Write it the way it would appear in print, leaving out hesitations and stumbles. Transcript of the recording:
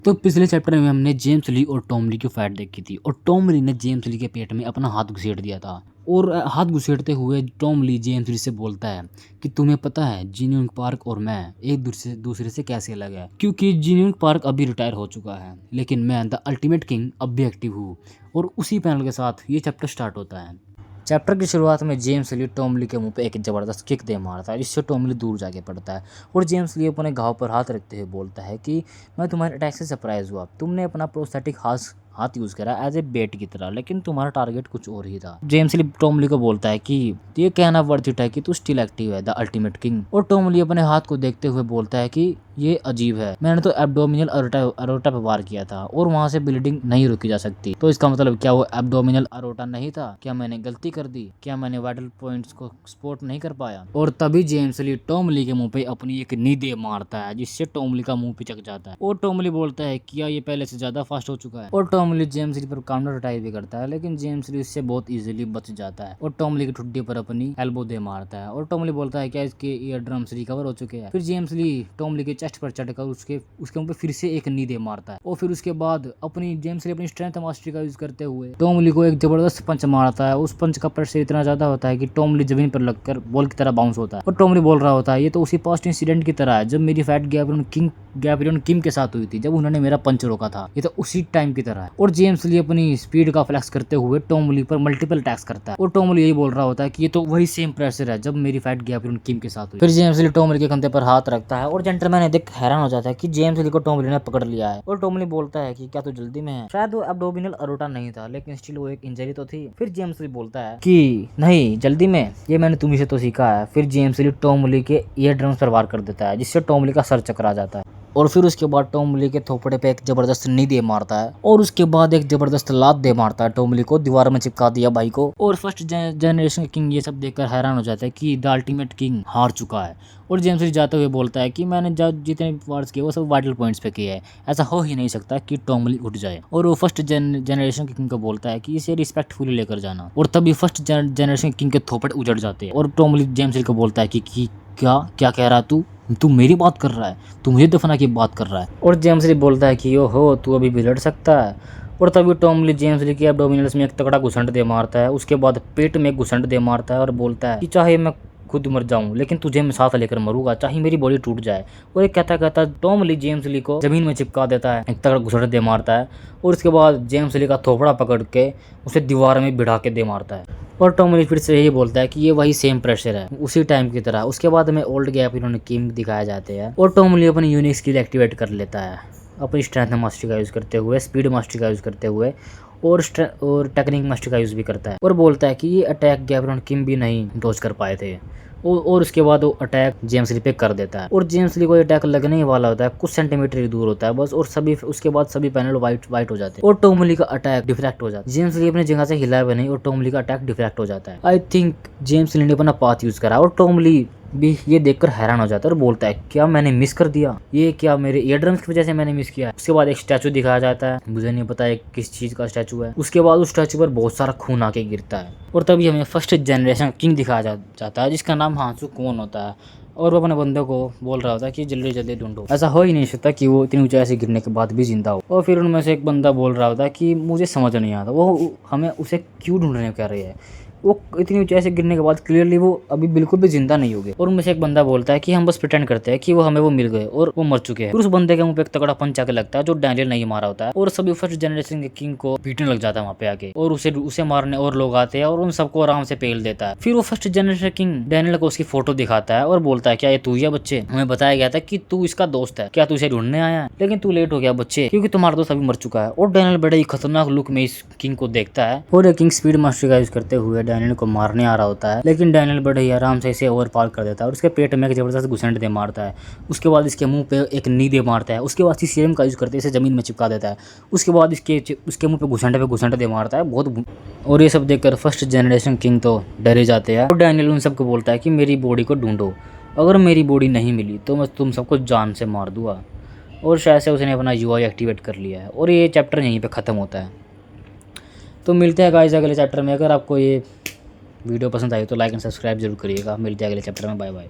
तो पिछले चैप्टर में हमने जेम्स ली और टॉम ली की फाइट देखी थी और टॉम ली ने जेम्स ली के पेट में अपना हाथ घुसेड़ दिया था और हाथ घुसेड़ते हुए टॉम ली जेम्स ली से बोलता है कि तुम्हें पता है जीनियक पार्क और मैं एक दूसरे से कैसे अलग है, क्योंकि जीनियक पार्क अभी रिटायर हो चुका है लेकिन मैं द अल्टीमेट किंग अब भी एक्टिव हूँ। और उसी पैनल के साथ ये चैप्टर स्टार्ट होता है। चैप्टर की शुरुआत में जेम्स ली टॉम ली के मुंह पे एक जबरदस्त किक दे मारता है जिससे टॉम ली दूर जाके पड़ता है और जेम्स ली अपने घाव पर हाथ रखते हुए बोलता है कि मैं तुम्हारे अटैक से सरप्राइज हुआ, तुमने अपना प्रोस्थेटिक हाथ यूज करा एज ए बेट की तरह, लेकिन तुम्हारा टारगेट कुछ और ही था। जेम्स ली टॉम ली को बोलता है कि ये कहना वर्थ इट है कि तू स्टिल एक्टिव है द अल्टीमेट किंग। और टॉम ली अपने हाथ को देखते हुए बोलता है कि ये अजीब है, मैंने तो एब्डोमिनल अरोटा पे वार किया था और वहां से ब्लीडिंग नहीं रोकी जा सकती, तो इसका मतलब क्या वो एब्डोमिनल अरोटा नहीं था? क्या मैंने गलती कर दी? क्या मैंने वाइटल पॉइंट्स को सपोर्ट नहीं कर पाया? और तभी जेम्स ली टॉम ली के मुंह पे अपनी एक नी दे मारता है जिससे टॉम ली का मुंह पिचक जाता है और टॉम ली बोलता है क्या ये पहले से ज्यादा फास्ट हो चुका है। और टॉम ली जेम्स ली पर काउंटर अटैक भी करता है लेकिन जेम्स ली उससे बहुत इजीली बच जाता है और टॉम ली की ठुड्डी पर अपनी एल्बो दे मारता है और टॉम ली बोलता है क्या इसके ईयर ड्रम्स रिकवर हो चुके हैं? फिर जेम्स ली टॉम ली के चेस्ट पर चढ़कर उसके मुंह पे फिर से एक नी दे मारता है और फिर उसके बाद जेम्स ली अपनी स्ट्रेंथ मास्टरी का यूज करते हुए टॉम ली को एक जबरदस्त पंच मारता है। उस पंच का प्रेशर इतना ज्यादा होता है कि टॉम ली जमीन पर लगकर बॉल की तरह बाउंस होता है और टॉम ली बोल रहा होता है ये तो उसी पास्ट इंसिडेंट की तरह है जब मेरी फाइट गैब्रियन किम के साथ हुई थी, जब उन्होंने मेरा पंच रोका था, ये तो उसी टाइम की तरह है। और जेम्स ली अपनी स्पीड का फ्लैक्स करते हुए टॉम ली पर मल्टीपल अटैक्स करता है और टॉम ली यही बोल रहा होता है कि ये तो वही सेम प्रेशर है जब मेरी फाइट गैब्रियन किम के साथ हुई। फिर जेम्स ली टॉम ली के कंधे पर हाथ रखता है और जेंटलमैन देख हैरान हो जाता है कि जेम्स ली को टॉम ली ने पकड़ लिया है और टॉम ली बोलता है कि क्या तू जल्दी में है? शायद वो एब्डोमिनल अरोटा नहीं था लेकिन स्टिल वो एक इंजरी तो थी। फिर जेम्स ली बोलता है कि नहीं जल्दी में, ये मैंने तुम्ही से तो सीखा है। फिर जेम्स ली टॉम ली के ईयर ड्रम्स पर वार कर देता है जिससे टॉम ली का सर चकरा जाता है और फिर उसके बाद टॉम ली के थोपड़े पे एक जबरदस्त नी दे मारता है और उसके बाद एक जबरदस्त लात दे मारता है टॉम ली को, दीवार में चिपका दिया भाई को। और फर्स्ट जनरेशन किंग ये सब देखकर हैरान हो जाता है कि द अल्टीमेट किंग हार चुका है और जेम्स ली जाते हुए बोलता है कि मैंने जितने वार्स किए वो सब वाइटल पॉइंट्स पे किए हैं, ऐसा हो ही नहीं सकता कि टॉम ली उठ जाए। और वो फर्स्ट जनरेशन किंग को बोलता है कि इसे रिस्पेक्टफुली लेकर जाना और तभी फर्स्ट जनरेशन किंग के थोपड़े उजड़ जाते हैं और टॉम ली जेम्स ली को बोलता है कि क्या क्या कह रहा है तू मेरी बात कर रहा है, तू मुझे दफना की बात कर रहा है। और जेम्स ली बोलता है कि ओहो तू अभी भी लड़ सकता है। और तभी टॉम ली जेम्स ली के एब्डोमिनल्स में एक तगड़ा घुसंड दे मारता है, उसके बाद पेट में घुसंड दे मारता है और बोलता है कि चाहे मैं खुद मर जाऊं लेकिन तुझे मैं साथ लेकर मरूंगा, चाहे मेरी बॉडी टूट जाए। और एक कहता कहता टॉम ली जेम्स ली को जमीन में चिपका देता है, एक तगड़ा घुसंड दे मारता है और उसके बाद जेम्स ली का थोपड़ा पकड़ के उसे दीवार में भिड़ा के दे मारता है। और टॉम ली फिर से यही बोलता है कि ये वही सेम प्रेशर है उसी टाइम की तरह। उसके बाद में ओल्ड गैप इन्होंने किंग दिखाए जाते हैं और टॉम ली अपनी यूनिक स्किल एक्टिवेट कर लेता है अपनी स्ट्रेंथ मास्टरी का यूज़ करते हुए, स्पीड मास्टरी का यूज़ करते हुए और टेक्निक मास्टरी का यूज़ भी करता है और बोलता है कि ये अटैक गैब्रियन किम भी नहीं डॉज कर पाए थे। और उसके बाद वो अटैक जेम्स ली पे कर देता है और जेम्स ली को अटैक लगने ही वाला होता है, कुछ सेंटीमीटर ही दूर होता है बस, और उसके बाद सभी पैनल वाइट हो जाते हैं और टॉम ली का अटैक डिफ्रैक्ट हो जाता है। जेम्स ली अपनी जगह से हिला भी नहीं और टॉम ली का अटैक डिफ्रैक्ट हो जाता है। आई थिंक जेम्स ली ने अपना पाथ यूज करा और टॉम ली भी ये देखकर हैरान हो जाता है और बोलता है क्या मैंने मिस कर दिया, ये क्या मेरे ईयर ड्रम्स की वजह से मैंने मिस किया। उसके बाद एक स्टैचू दिखाया जाता है, मुझे नहीं पता है किस चीज का स्टैचू है। उसके बाद उस स्टैचू पर बहुत सारा खून आके गिरता है और तभी हमें फर्स्ट जनरेशन किंग दिखाया जाता है जिसका नाम हांसू कौन होता है और वो अपने बंदे को बोल रहा होता है कि जल्दी जल्दी ढूंढो, ऐसा हो ही नहीं सकता कि वो इतनी ऊंचाई से गिरने के बाद भी जिंदा हो। और फिर उनमें से एक बंदा बोल रहा होता है कि मुझे समझ नहीं आता वो हमें उसे क्यों ढूंढने कह रही है, वो इतनी ऊंचाई से गिरने के बाद क्लियरली वो अभी बिल्कुल भी जिंदा नहीं होगे। और उनमें से एक बंदा बोलता है कि हम बस प्रिटेंड करते हैं कि वो मिल गए और वो मर चुके हैं। फिर उस बंदे के मुंह पे एक तगड़ा पंच आके लगता है जो डैनियल नहीं मारा होता है और सभी फर्स्ट जनरेशन के किंग को पीटने लग जाता है वहाँ पे आके और उसे मारने और लोग आते हैं और उन सबको आराम से पेल देता है। फिर वो फर्स्ट जनरेशन किंग डैनियल को उसकी फोटो दिखाता है और बोलता है क्या ये तू ही है बच्चे, हमें बताया गया था कि तू इसका दोस्त है, क्या तू इसे ढूंढने आया है, लेकिन तू लेट हो गया बच्चे क्योंकि तुम्हारा दोस्त अभी मर चुका है। और डैनियल बड़े ही खतरनाक लुक में इस किंग को देखता है और किंग स्पीड मास्टर का यूज करते हुए डैनियल को मारने आ रहा होता है लेकिन डैनियल बड़े ही आराम से इसे ओवरपावर कर देता है और उसके पेट में एक जबरदस्त घुसंड दे मारता है। उसके बाद इसके मुंह पे एक नी दे मारता है, उसके बाद सीएम का यूज करते इसे जमीन में चिपका देता है, उसके बाद उसके मुंह पे घुसंड दे मारता है बहुत। और ये सब देखकर फर्स्ट जनरेशन किंग तो डरे जाते हैं और डैनियल उन सबको बोलता है कि मेरी बॉडी को ढूंढो, अगर मेरी बॉडी नहीं मिली तो मैं तुम सबको जान से मार दूंगा। और शायद से उसने अपना यूआई एक्टिवेट कर लिया है और ये चैप्टर यहीं पे ख़त्म होता है। तो मिलते हैं गाइस अगले चैप्टर में। अगर आपको ये वीडियो पसंद आई तो लाइक एंड सब्सक्राइब जरूर करिएगा। मिलते हैं अगले चैप्टर में, बाय बाय।